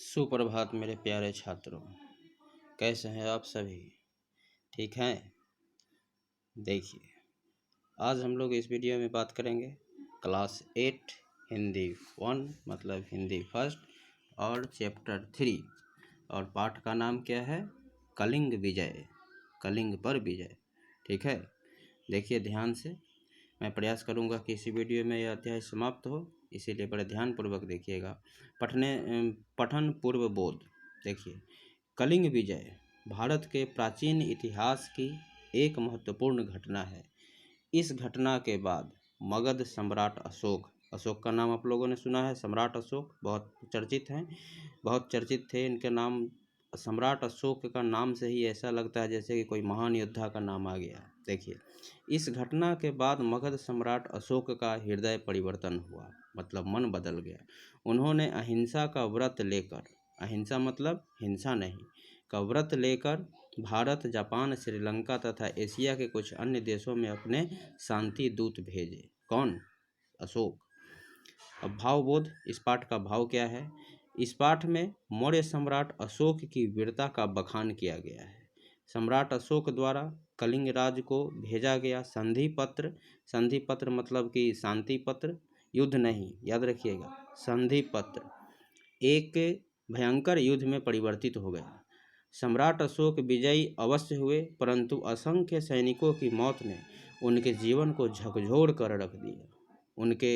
सुप्रभात मेरे प्यारे छात्रों, कैसे हैं आप सभी? ठीक हैं? देखिए, आज हम लोग इस वीडियो में बात करेंगे क्लास 8 हिंदी 1 मतलब हिंदी फर्स्ट और चैप्टर 3 और पाठ का नाम क्या है? कलिंग विजय, कलिंग पर विजय। ठीक है, देखिए ध्यान से। मैं प्रयास करूंगा कि इसी वीडियो में यह अध्याय समाप्त हो, इसीलिए बड़े ध्यानपूर्वक देखिएगा। पठन पूर्व बोध। देखिए, कलिंग विजय भारत के प्राचीन इतिहास की एक महत्वपूर्ण घटना है। इस घटना के बाद मगध सम्राट अशोक का नाम आप लोगों ने सुना है। सम्राट अशोक बहुत चर्चित हैं, बहुत चर्चित थे। इनके नाम, सम्राट अशोक का नाम से ही ऐसा लगता है जैसे कि कोई महान योद्धा का नाम आ गया। देखिए, इस घटना के बाद मगध सम्राट अशोक का हृदय परिवर्तन हुआ, मतलब मन बदल गया। उन्होंने अहिंसा का व्रत लेकर, अहिंसा मतलब हिंसा नहीं, का व्रत लेकर भारत, जापान, श्रीलंका तथा एशिया के कुछ अन्य देशों में अपने शांति दूत भेजे। कौन? अशोक। अब भावबोध, इस पाठ का भाव क्या है? इस पाठ में मौर्य सम्राट अशोक की वीरता का बखान किया गया है। सम्राट अशोक द्वारा कलिंग राज को भेजा गया संधि पत्र, संधि पत्र मतलब कि शांति पत्र, युद्ध नहीं, याद रखिएगा, संधि पत्र एक भयंकर युद्ध में परिवर्तित हो गया। सम्राट अशोक विजयी अवश्य हुए, परंतु असंख्य सैनिकों की मौत ने उनके जीवन को झकझोर कर रख दिया। उनके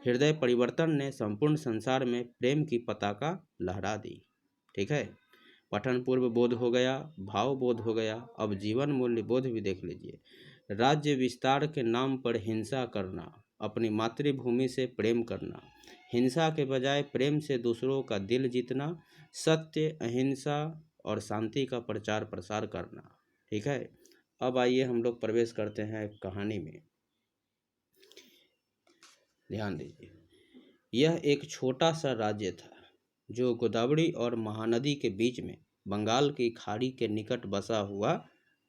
हृदय परिवर्तन ने संपूर्ण संसार में प्रेम की पताका लहरा दी। ठीक है, पठन पूर्व बोध हो गया, भाव बोध हो गया। अब जीवन मूल्य बोध भी देख लीजिए। राज्य विस्तार के नाम पर हिंसा करना, अपनी मातृभूमि से प्रेम करना, हिंसा के बजाय प्रेम से दूसरों का दिल जीतना, सत्य, अहिंसा और शांति का प्रचार प्रसार करना। ठीक है, अब आइए हम लोग प्रवेश करते हैं कहानी में। ध्यान दीजिए, यह एक छोटा सा राज्य था जो गोदावरी और महानदी के बीच में बंगाल की खाड़ी के निकट बसा हुआ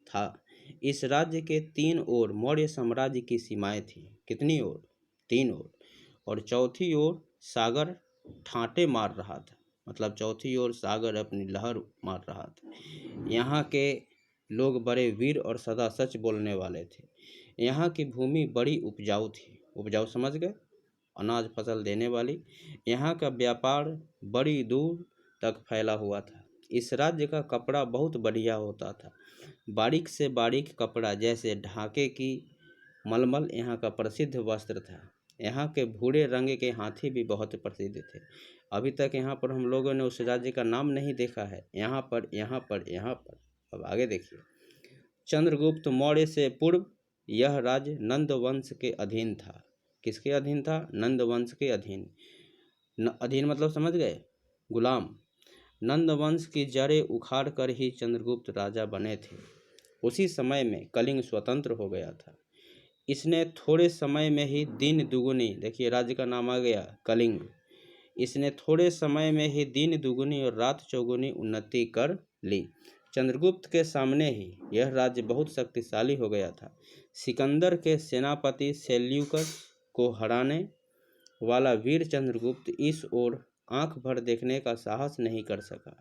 था। इस राज्य के 3 ओर मौर्य साम्राज्य की सीमाएं थीं। कितनी ओर? 3 ओर। और चौथी ओर सागर ठाटे मार रहा था, मतलब चौथी ओर सागर अपनी लहर मार रहा था। यहाँ के लोग बड़े वीर और सदा सच बोलने वाले थे। यहाँ की भूमि बड़ी उपजाऊ थी। उपजाऊ समझ गए? अनाज फसल देने वाली। यहाँ का व्यापार बड़ी दूर तक फैला हुआ था। इस राज्य का कपड़ा बहुत बढ़िया होता था। बारीक से बारीक कपड़ा जैसे ढाके की मलमल यहाँ का प्रसिद्ध वस्त्र था। यहाँ के भूरे रंग के हाथी भी बहुत प्रसिद्ध थे। अभी तक यहाँ पर हम लोगों ने उस राज्य का नाम नहीं देखा है। यहाँ पर, यहाँ पर, यहाँ पर। अब आगे देखिए। चंद्रगुप्त मौर्य से पूर्व यह राज्य नंद वंश के अधीन था। किसके अधीन था? नंद वंश के अधीन। अधीन मतलब समझ गए? गुलाम। नंद वंश की जड़ें उखाड़ कर ही चंद्रगुप्त राजा बने थे। उसी समय में कलिंग स्वतंत्र हो गया था। इसने थोड़े समय में ही दिन दुगुनी, देखिए राज्य का नाम आ गया कलिंग। इसने थोड़े समय में ही दिन दुगुनी और रात चौगुनी उन्नति कर ली। चंद्रगुप्त के सामने ही यह राज्य बहुत शक्तिशाली हो गया था। सिकंदर के सेनापति सेल्यूकस को हराने वाला वीर चंद्रगुप्त इस ओर आंख भर देखने का साहस नहीं कर सका।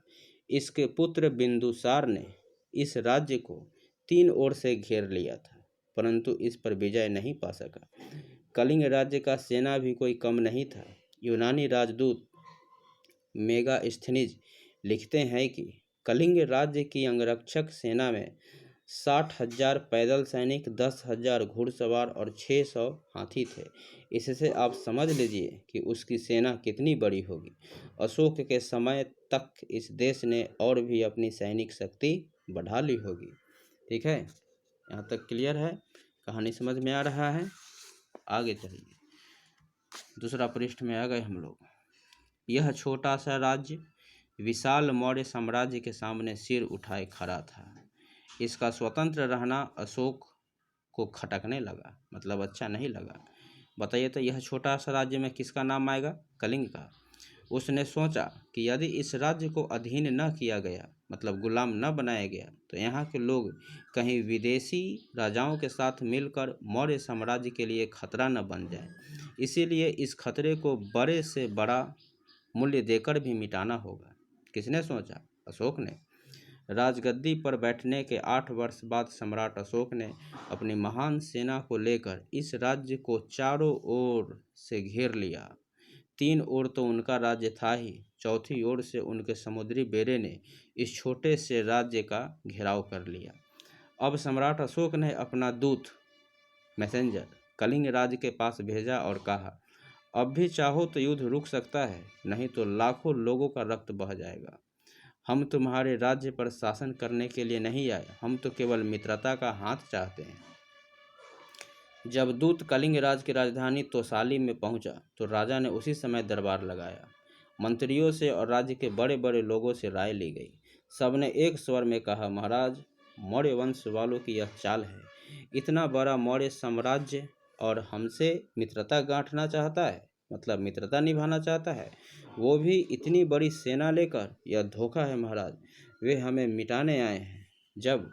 इसके पुत्र बिंदुसार ने इस राज्य को 3 ओर से घेर लिया था, परंतु इस पर विजय नहीं पा सका। कलिंग राज्य का सेना भी कोई कम नहीं था। यूनानी राजदूत मेगास्थनीज लिखते हैं कि कलिंग राज्य की अंगरक्षक सेना में 60,000 पैदल सैनिक, 10,000 घुड़सवार और 600 हाथी थे। इससे आप समझ लीजिए कि उसकी सेना कितनी बड़ी होगी। अशोक के समय तक इस देश ने और भी अपनी सैनिक शक्ति बढ़ा ली होगी। ठीक है, यहाँ तक क्लियर है? कहानी समझ में आ रहा है? आगे चलिए, दूसरा पृष्ठ में आ गए हम लोग। यह छोटा सा राज्य विशाल मौर्य साम्राज्य के सामने सिर उठाए खड़ा था। इसका स्वतंत्र रहना अशोक को खटकने लगा, मतलब अच्छा नहीं लगा। बताइए तो यह छोटा सा राज्य में किसका नाम आएगा? कलिंग का। उसने सोचा कि यदि इस राज्य को अधीन न किया गया, मतलब गुलाम न बनाया गया, तो यहाँ के लोग कहीं विदेशी राजाओं के साथ मिलकर मौर्य साम्राज्य के लिए खतरा न बन जाए। इसीलिए इस खतरे को बड़े से बड़ा मूल्य देकर भी मिटाना होगा। किसने सोचा? अशोक ने। राजगद्दी पर बैठने के 8 वर्ष बाद सम्राट अशोक ने अपनी महान सेना को लेकर इस राज्य को चारों ओर से घेर लिया। 3 ओर तो उनका राज्य था ही, चौथी ओर से उनके समुद्री बेड़े ने इस छोटे से राज्य का घेराव कर लिया। अब सम्राट अशोक ने अपना दूत मैसेंजर कलिंग राज के पास भेजा और कहा, अब भी चाहो तो युद्ध रुक सकता है, नहीं तो लाखों लोगों का रक्त बह जाएगा। हम तुम्हारे राज्य पर शासन करने के लिए नहीं आए, हम तो केवल मित्रता का हाथ चाहते हैं। जब दूत कलिंग राज की राजधानी तोसाली में पहुंचा तो राजा ने उसी समय दरबार लगाया। मंत्रियों से और राज्य के बड़े बड़े लोगों से राय ली गई। सबने एक स्वर में कहा, महाराज, मौर्य वंश वालों की यह चाल है। इतना बड़ा मौर्य साम्राज्य और हमसे मित्रता गांठना चाहता है, मतलब मित्रता निभाना चाहता है, वो भी इतनी बड़ी सेना लेकर। यह धोखा है महाराज, वे हमें मिटाने आए हैं। जब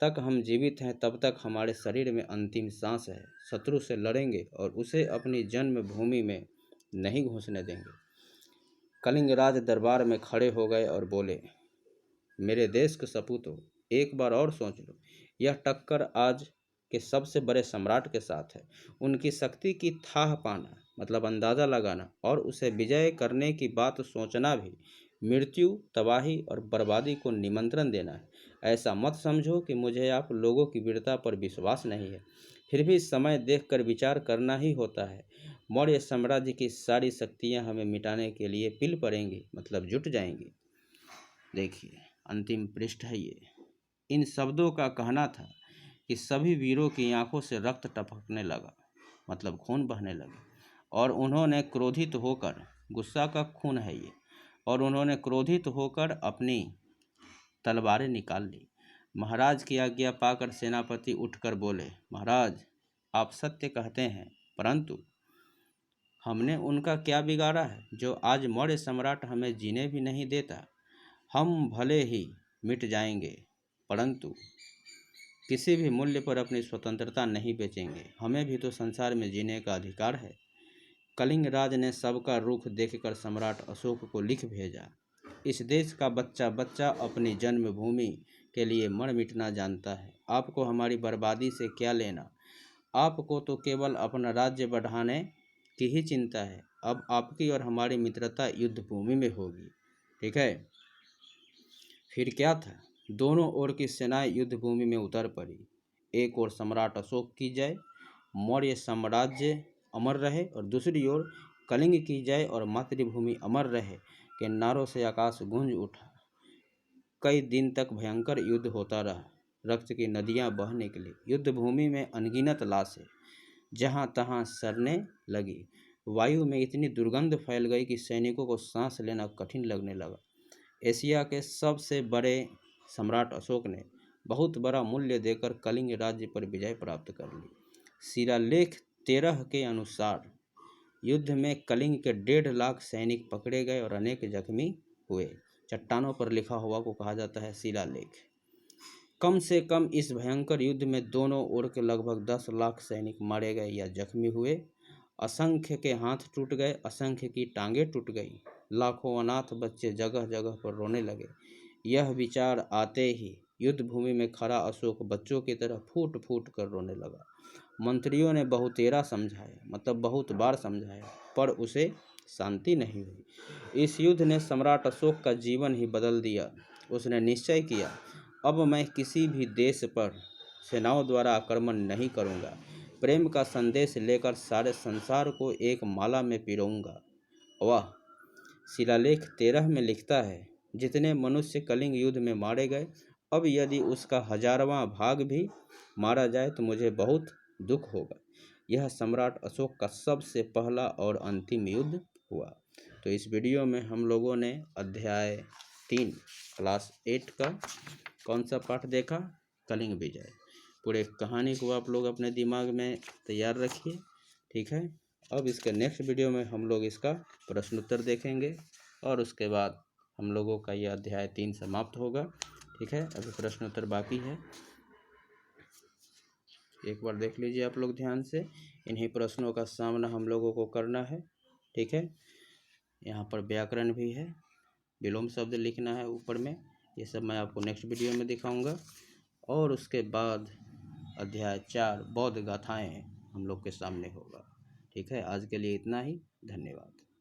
तक हम जीवित हैं तब तक हमारे शरीर में अंतिम सांस है। शत्रु से लड़ेंगे और उसे अपनी जन्मभूमि में नहीं घुसने देंगे। कलिंगराज दरबार में खड़े हो गए और बोले, मेरे देश के सपूतों, एक बार और सोच लो। यह टक्कर आज के सबसे बड़े सम्राट के साथ है। उनकी शक्ति की थाह पाना, मतलब अंदाज़ा लगाना, और उसे विजय करने की बात सोचना भी मृत्यु, तबाही और बर्बादी को निमंत्रण देना है। ऐसा मत समझो कि मुझे आप लोगों की वीरता पर विश्वास नहीं है, फिर भी समय देखकर विचार करना ही होता है। मौर्य साम्राज्य की सारी शक्तियां हमें मिटाने के लिए पिल पड़ेंगी, मतलब जुट जाएंगी। देखिए, अंतिम पृष्ठ है ये। इन शब्दों का कहना था कि सभी वीरों की आंखों से रक्त टपकने लगा, मतलब खून बहने लगे, और उन्होंने क्रोधित होकर, गुस्सा का खून है ये, और उन्होंने क्रोधित होकर अपनी तलवारें निकाल ली। महाराज की आज्ञा पाकर सेनापति उठकर बोले, महाराज, आप सत्य कहते हैं, परंतु हमने उनका क्या बिगाड़ा है जो आज मौर्य सम्राट हमें जीने भी नहीं देता। हम भले ही मिट जाएंगे, परंतु किसी भी मूल्य पर अपनी स्वतंत्रता नहीं बेचेंगे। हमें भी तो संसार में जीने का अधिकार है। कलिंग राज ने सबका रुख देखकर सम्राट अशोक को लिख भेजा, इस देश का बच्चा बच्चा अपनी जन्मभूमि के लिए मर मिटना जानता है। आपको हमारी बर्बादी से क्या लेना? आपको तो केवल अपना राज्य बढ़ाने की ही चिंता है। अब आपकी और हमारी मित्रता युद्ध भूमि में होगी। ठीक है। फिर क्या था? दोनों ओर की सेनाएं युद्ध भूमि में उतर पड़ी। एक ओर सम्राट अशोक की जय, मौर्य साम्राज्य अमर रहे, और दूसरी ओर कलिंग की जय और मातृभूमि अमर रहे के नारों से आकाश गूंज उठा। कई दिन तक भयंकर युद्ध होता रहा। रक्त की नदियां बह निकली। युद्ध भूमि में अनगिनत लाशें जहां तहां सड़ने लगी। वायु में इतनी दुर्गंध फैल गई कि सैनिकों को सांस लेना कठिन लगने लगा। एशिया के सबसे बड़े सम्राट अशोक ने बहुत बड़ा मूल्य देकर कलिंग राज्य पर विजय प्राप्त कर ली। शिलालेख 13 के अनुसार युद्ध में कलिंग के 1.5 लाख सैनिक पकड़े गए और अनेक जख्मी हुए। चट्टानों पर लिखा हुआ को कहा जाता है शिलालेख। कम से कम इस भयंकर युद्ध में दोनों ओर के लगभग 10 लाख सैनिक मारे गए या जख्मी हुए। असंख्य के हाथ टूट गए, असंख्य की टांगें टूट गई। लाखों अनाथ बच्चे जगह जगह पर रोने लगे। यह विचार आते ही युद्ध भूमि में खड़ा अशोक बच्चों की तरह फूट फूट कर रोने लगा। मंत्रियों ने बहुतेरा समझाया, मतलब बहुत बार समझाया, पर उसे शांति नहीं हुई। इस युद्ध ने सम्राट अशोक का जीवन ही बदल दिया। उसने निश्चय किया, अब मैं किसी भी देश पर सेनाओं द्वारा आक्रमण नहीं करूंगा। प्रेम का संदेश लेकर सारे संसार को एक माला में पिरोऊंगा। वाह! शिलालेख 13 में लिखता है, जितने मनुष्य कलिंग युद्ध में मारे गए, अब यदि उसका 1000वां भाग भी मारा जाए तो मुझे बहुत दुख होगा। यह सम्राट अशोक का सबसे पहला और अंतिम युद्ध हुआ। तो इस वीडियो में हम लोगों ने अध्याय 3 क्लास 8 का कौन सा पाठ देखा? कलिंग विजय। पूरे कहानी को आप लोग अपने दिमाग में तैयार रखिए। ठीक है। अब इसके नेक्स्ट वीडियो में हम लोग इसका प्रश्नोत्तर देखेंगे और उसके बाद हम लोगों का यह अध्याय 3 समाप्त होगा। ठीक है। अभी प्रश्नोत्तर बाकी है, एक बार देख लीजिए आप लोग ध्यान से। इन्हीं प्रश्नों का सामना हम लोगों को करना है। ठीक है। यहाँ पर व्याकरण भी है, विलोम शब्द लिखना है ऊपर में। ये सब मैं आपको नेक्स्ट वीडियो में दिखाऊंगा। और उसके बाद अध्याय 4 बौद्ध गाथाएं हम लोग के सामने होगा। ठीक है, आज के लिए इतना ही। धन्यवाद।